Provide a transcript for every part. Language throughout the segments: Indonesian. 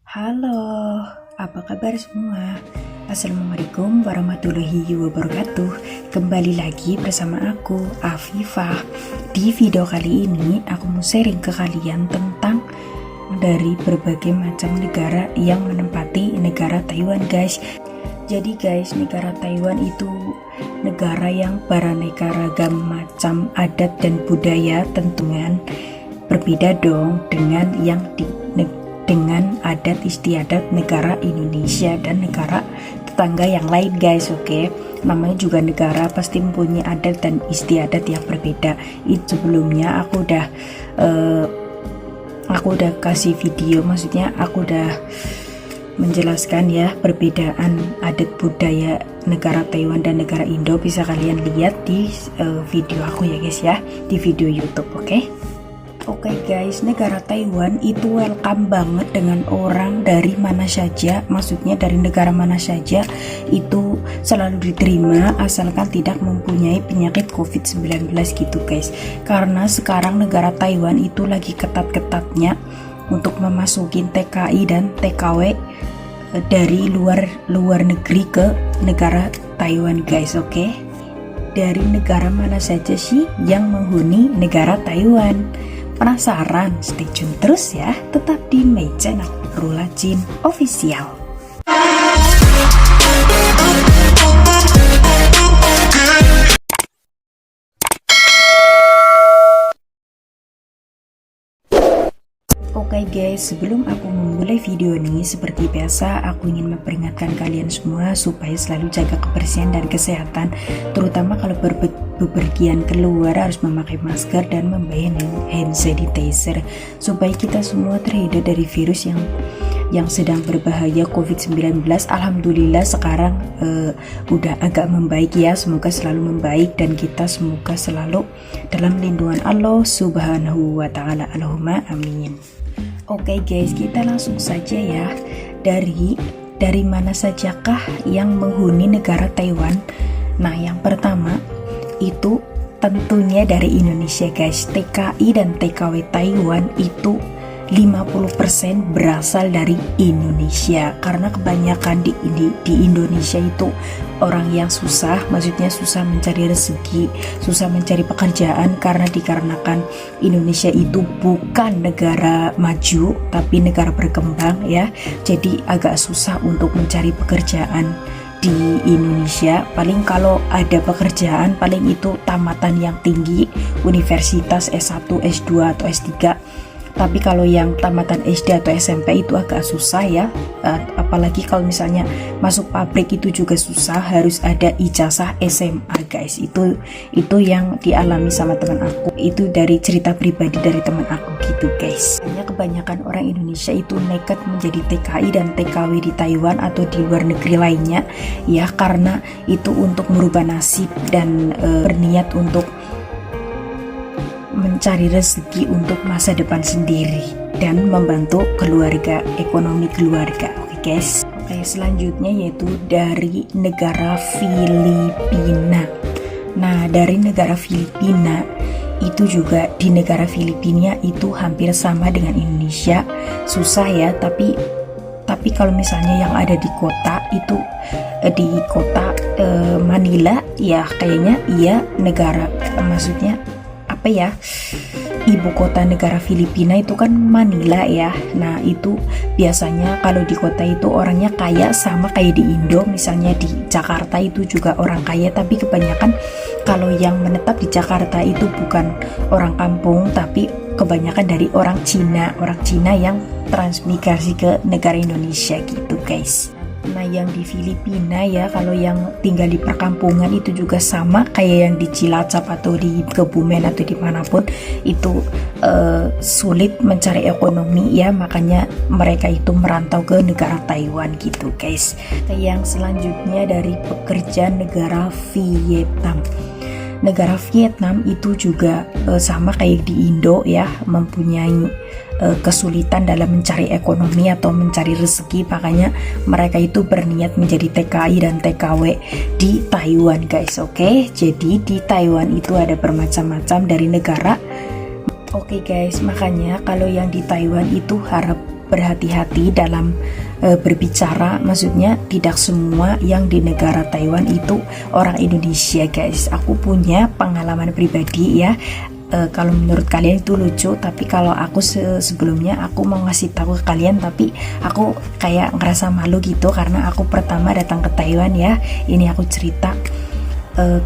Halo, apa kabar semua? Assalamualaikum warahmatullahi wabarakatuh. Kembali lagi bersama aku, Afifah. Di video kali ini, aku mau sharing ke kalian tentang dari berbagai macam negara yang menempati negara Taiwan, guys. Jadi guys, negara Taiwan itu negara yang beraneka ragam macam adat dan budaya, tentunya berbeda dong dengan adat istiadat negara Indonesia dan negara tetangga yang lain, guys. Oke, namanya juga negara pasti mempunyai adat dan istiadat yang berbeda. Itu sebelumnya aku udah kasih video, maksudnya aku udah menjelaskan ya perbedaan adat budaya negara Taiwan dan negara Indo. Bisa kalian lihat di video aku ya guys ya, di video YouTube. Oke guys, negara Taiwan itu welcome banget dengan orang dari mana saja, maksudnya dari negara mana saja itu selalu diterima asalkan tidak mempunyai penyakit COVID-19 gitu guys. Karena sekarang negara Taiwan itu lagi ketat-ketatnya untuk memasukin TKI dan TKW dari luar negeri ke negara Taiwan, guys. Oke, dari negara mana saja sih yang menghuni negara Taiwan? Penasaran? Stay tune terus ya, tetap di my channel Rula Jin Official. Oke guys, sebelum aku memulai video ini, seperti biasa aku ingin memperingatkan kalian semua supaya selalu jaga kebersihan dan kesehatan, terutama kalau bepergian keluar harus memakai masker dan membawa hand sanitizer supaya kita semua terhindar dari virus yang sedang berbahaya COVID-19. Alhamdulillah sekarang udah agak membaik ya, semoga selalu membaik dan kita semoga selalu dalam lindungan Allah Subhanahu wa Ta'ala. Allahumma amin. Oke guys, kita langsung saja ya. Dari mana sajakah yang menghuni negara Taiwan? Nah, yang pertama itu tentunya dari Indonesia guys. TKI dan TKW Taiwan itu 50% berasal dari Indonesia, karena kebanyakan di Indonesia itu orang yang susah, maksudnya susah mencari rezeki, susah mencari pekerjaan karena dikarenakan Indonesia itu bukan negara maju tapi negara berkembang ya, jadi agak susah untuk mencari pekerjaan di Indonesia. Paling kalau ada pekerjaan paling itu tamatan yang tinggi, universitas S1, S2 atau S3. Tapi kalau yang tamatan SD atau SMP itu agak susah ya, apalagi kalau misalnya masuk pabrik itu juga susah, harus ada ijazah SMA guys. Itu yang dialami sama teman aku, itu dari cerita pribadi dari teman aku gitu guys. Hanya kebanyakan orang Indonesia itu nekat menjadi TKI dan TKW di Taiwan atau di luar negeri lainnya ya, karena itu untuk merubah nasib dan berniat untuk mencari rezeki untuk masa depan sendiri dan membantu keluarga, ekonomi keluarga. Oke guys. Oke, selanjutnya yaitu dari negara Filipina. Nah, dari negara Filipina itu juga, di negara Filipina itu hampir sama dengan Indonesia, susah ya, tapi kalau misalnya yang ada di kota itu di kota Manila ya, kayaknya iya negara, maksudnya apa ya, ibu kota negara Filipina itu kan Manila ya. Nah, itu biasanya kalau di kota itu orangnya kaya, sama kayak di Indo, misalnya di Jakarta itu juga orang kaya, tapi kebanyakan kalau yang menetap di Jakarta itu bukan orang kampung, tapi kebanyakan dari orang Cina yang transmigrasi ke negara Indonesia gitu guys. Nah, yang di Filipina ya, kalau yang tinggal di perkampungan itu juga sama kayak yang di Cilacap atau di Kebumen atau dimanapun, itu sulit mencari ekonomi ya, makanya mereka itu merantau ke negara Taiwan gitu guys. Yang selanjutnya dari pekerja negara Vietnam. Negara Vietnam itu juga sama kayak di Indo ya, mempunyai kesulitan dalam mencari ekonomi atau mencari rezeki, makanya mereka itu berniat menjadi TKI dan TKW di Taiwan guys. Oke, jadi di Taiwan itu ada bermacam-macam dari negara. Oke guys, makanya kalau yang di Taiwan itu berhati-hati dalam berbicara. Maksudnya tidak semua yang di negara Taiwan itu orang Indonesia guys. Aku punya pengalaman pribadi ya. Kalau menurut kalian itu lucu, tapi kalau aku sebelumnya aku mau ngasih tahu ke kalian, tapi aku kayak ngerasa malu gitu karena aku pertama datang ke Taiwan ya. Ini aku cerita.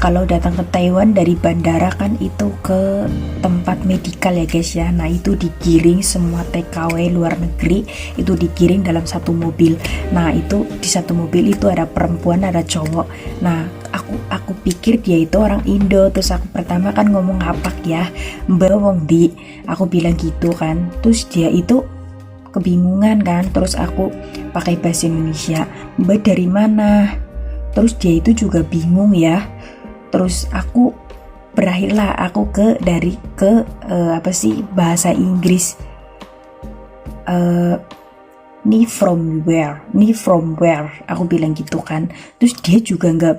Kalau datang ke Taiwan dari bandara kan itu ke tempat medikal ya guys ya. Nah itu digiring semua TKW luar negeri, itu digiring dalam satu mobil. Nah itu di satu mobil itu ada perempuan, ada cowok. Nah aku pikir dia itu orang Indo. Terus aku pertama kan ngomong apa ya, Mbak wong di, aku bilang gitu kan. Terus dia itu kebingungan kan. Terus aku pakai bahasa Indonesia, Mbak dari mana? Terus dia itu juga bingung ya. Terus aku berakhirlah aku ke bahasa Inggris. Ni from where? Aku bilang gitu kan. Terus dia juga nggak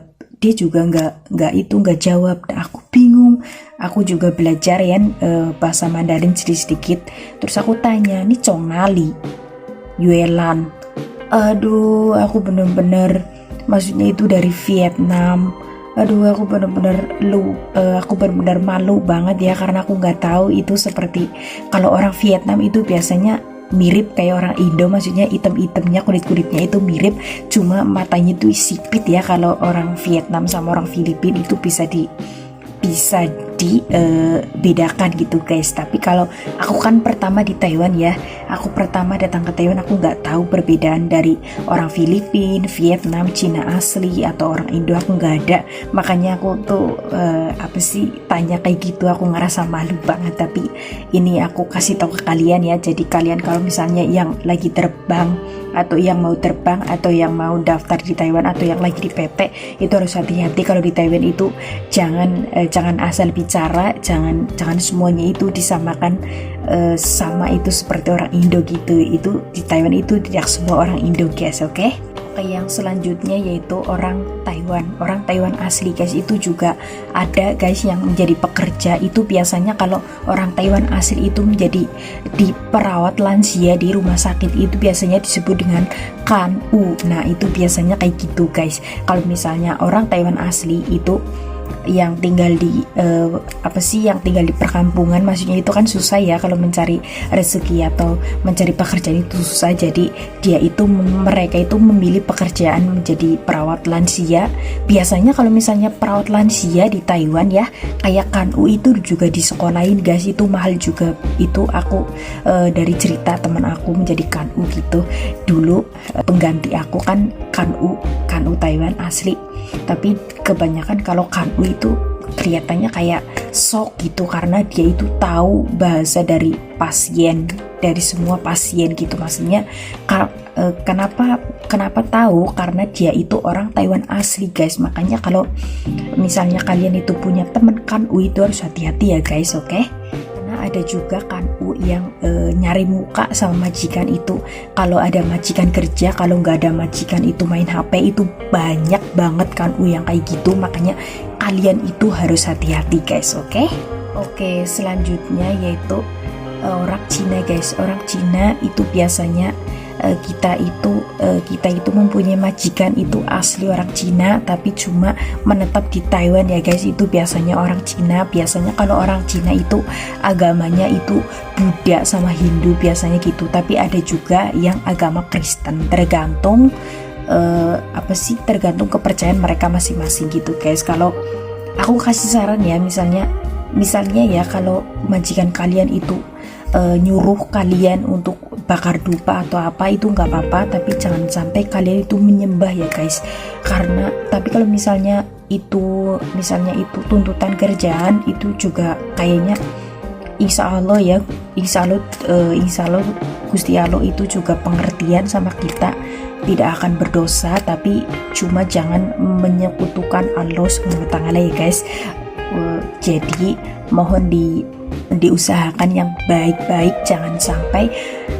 jawab. Nah, aku bingung. Aku juga belajar ya bahasa Mandarin sedikit. Terus aku tanya, "Ni Chong Nali Yuelan." Aduh, aku bener-bener, maksudnya itu dari Vietnam. Aduh, aku benar-benar malu banget ya karena aku nggak tahu itu seperti, kalau orang Vietnam itu biasanya mirip kayak orang Indo, maksudnya item-itemnya, kulit-kulitnya itu mirip, cuma matanya itu sipit ya. Kalau orang Vietnam sama orang Filipina itu bisa dibedakan gitu guys. Tapi kalau aku kan pertama di Taiwan ya, aku pertama datang ke Taiwan, aku nggak tahu perbedaan dari orang Filipina, Vietnam, Cina asli atau orang Indo, aku nggak ada. Makanya aku tuh tanya kayak gitu, aku ngerasa malu banget. Tapi ini aku kasih tahu ke kalian ya, jadi kalian kalau misalnya yang lagi terbang atau yang mau terbang atau yang mau daftar di Taiwan atau yang lagi di PT, itu harus hati-hati. Kalau di Taiwan itu jangan asal bicara, jangan semuanya itu disamakan sama itu seperti orang Indo gitu. Itu di Taiwan itu tidak semua orang Indo guys, oke? Yang selanjutnya yaitu orang Taiwan asli guys. Itu juga ada guys yang menjadi pekerja. Itu biasanya kalau orang Taiwan asli itu menjadi di perawat lansia di rumah sakit, itu biasanya disebut dengan kan-u. Nah itu biasanya kayak gitu guys. Kalau misalnya orang Taiwan asli itu yang tinggal di yang tinggal di perkampungan, maksudnya itu kan susah ya kalau mencari rezeki atau mencari pekerjaan itu susah. Jadi mereka itu memilih pekerjaan menjadi perawat lansia. Biasanya kalau misalnya perawat lansia di Taiwan ya, kayak kan-u itu juga disekolahin guys, itu mahal juga. Itu aku dari cerita teman aku menjadi kan-u gitu. Dulu pengganti aku kan kan-u Taiwan asli. Tapi kebanyakan kalau kan-u itu kelihatannya kayak sok gitu karena dia itu tahu bahasa dari pasien, dari semua pasien gitu. Maksudnya kenapa tahu? Karena dia itu orang Taiwan asli guys. Makanya kalau misalnya kalian itu punya teman kan-u itu harus hati-hati ya guys, oke? Ada juga kan-u yang nyari muka sama majikan itu. Kalau ada majikan kerja, kalau nggak ada majikan itu main HP. Itu banyak banget kan-u yang kayak gitu. Makanya kalian itu harus hati-hati guys, oke? Oke, selanjutnya yaitu orang Cina guys. Orang Cina itu biasanya kita itu mempunyai majikan itu asli orang Cina tapi cuma menetap di Taiwan ya guys. Itu biasanya orang Cina. Biasanya kalau orang Cina itu agamanya itu Buddha sama Hindu biasanya gitu. Tapi ada juga yang agama Kristen, tergantung tergantung kepercayaan mereka masing-masing gitu guys. Kalau aku kasih saran ya, misalnya ya kalau majikan kalian itu nyuruh kalian untuk bakar dupa atau apa, itu nggak apa-apa, tapi jangan sampai kalian itu menyembah ya guys. Karena tapi kalau misalnya itu tuntutan kerjaan, itu juga kayaknya insya Allah Gusti Allah itu juga pengertian sama kita, tidak akan berdosa, tapi cuma jangan menyekutukan Allah SWT ya guys. Jadi mohon diusahakan yang baik-baik, jangan sampai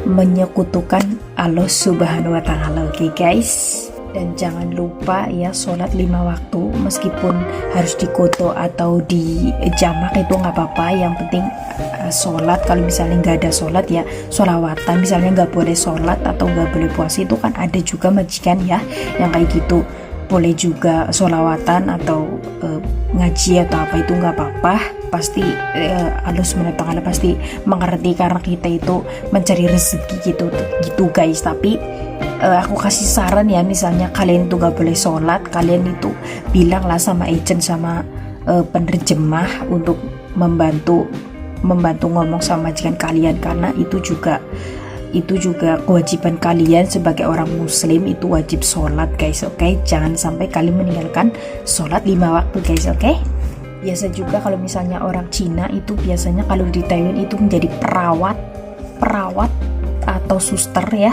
menyekutukan Allah Subhanahu wa Ta'ala. Oke guys. Dan jangan lupa ya sholat 5 waktu, meskipun harus dikoto atau di jamak itu nggak apa-apa, yang penting sholat. Kalau misalnya nggak ada sholat ya sholawatan, misalnya nggak boleh sholat atau nggak boleh puasa, itu kan ada juga majikan ya yang kayak gitu. Boleh juga sholawatan atau ngaji atau apa, itu nggak apa-apa. Pasti Allah SWT pasti mengerti, karena kita itu mencari rezeki gitu guys. Tapi aku kasih saran ya, misalnya kalian tuh gak boleh sholat, kalian itu bilanglah sama agent, sama penerjemah untuk membantu ngomong sama majikan kalian, karena itu juga kewajiban kalian sebagai orang muslim, itu wajib sholat guys. Oke, jangan sampai kalian meninggalkan sholat 5 waktu guys. Oke. Biasa juga kalau misalnya orang Cina itu biasanya kalau di Taiwan itu menjadi perawat atau suster ya.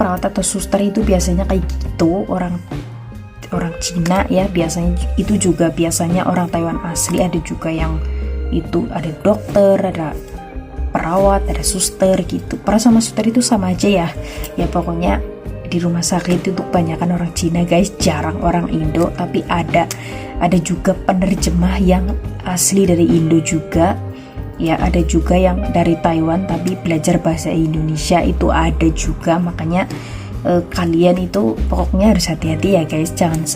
Perawat atau suster itu biasanya kayak gitu, orang Cina ya, biasanya itu juga biasanya orang Taiwan asli, ada juga yang itu ada dokter, ada perawat, ada suster gitu. Perawat sama suster itu sama aja ya. Ya pokoknya di rumah sakit itu kebanyakan orang Cina guys, jarang orang Indo. Tapi ada juga penerjemah yang asli dari Indo juga. Ya ada juga yang dari Taiwan tapi belajar bahasa Indonesia, itu ada juga. Makanya kalian itu pokoknya harus hati-hati ya guys. Jangan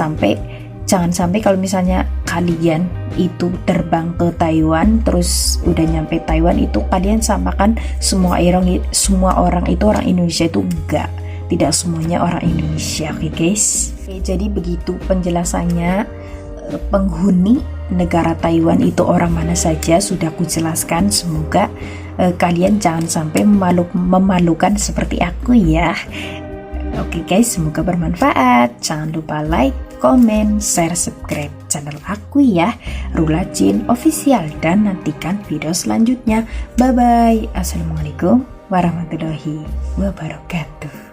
sampai kalau misalnya kalian itu terbang ke Taiwan, terus udah nyampe Taiwan itu kalian samakan semua orang itu orang Indonesia. Itu enggak, tidak semuanya orang Indonesia. Oke guys. Oke, jadi begitu penjelasannya. Penghuni negara Taiwan itu orang mana saja sudah aku jelaskan. Semoga kalian jangan sampai memalukan seperti aku ya. Oke guys, semoga bermanfaat. Jangan lupa like, comment, share, subscribe channel aku ya, Rula Jin Official, dan nantikan video selanjutnya. Bye bye. Assalamualaikum warahmatullahi wabarakatuh.